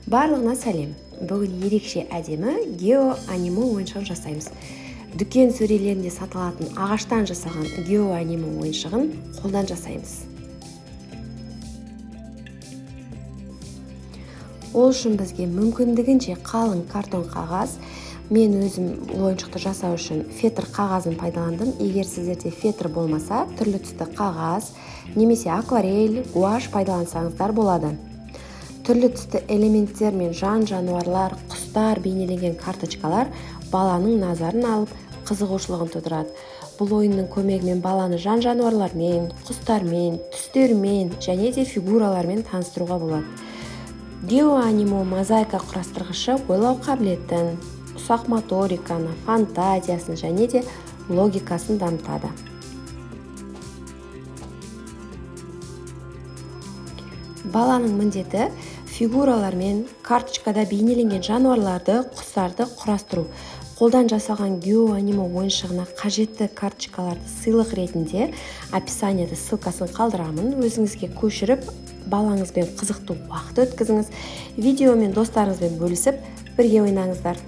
Барлығына сәлем. Бүгін ерекше әдемі геоаниме ойыншығын жасаймыз. Дүкен сөрелерінде сатылатын ағаштан жасаған геоаниме ойыншығын қолдан жасаймыз. Ол үшін бізге мүмкіндігінше қалың картон қағаз. Мен өзім ойыншықты жасау үшін фетр қағазын пайдаландым. Егер сіздерде фетр болмаса, түрлі түсті қағаз, немесе акварель, гуаш пайдалансаңыздар болады. Түрлі түсті элементтер мен жан-жануарлар, құстар бейнеленген карточкалар баланың назарын алып, қызығушылығын тудырады. Бұл ойынның көмегімен баланы жан-жануарлармен, құстармен, түстермен және де фигуралармен таныстыруға болады. Геоаниме мозаика құрастырғышы ойлау қабілетін, ұсақ моториканы, фантазиясын және де логикасын дамытады. Баланың міндеті фигуралармен карточкада бейнеленген жануарларды, құстарды құрастыру. Қолдан жасалған геоаниме ойыншығына қажетті карточкаларды сыйлық ретінде описаниеде ссылкасын қалдырамын. Өзіңізге көшіріп, балаңызбен қызықты уақыт өткізіңіз. Видеомен достарыңызбен бөлісіп, бірге ойнаңыздар.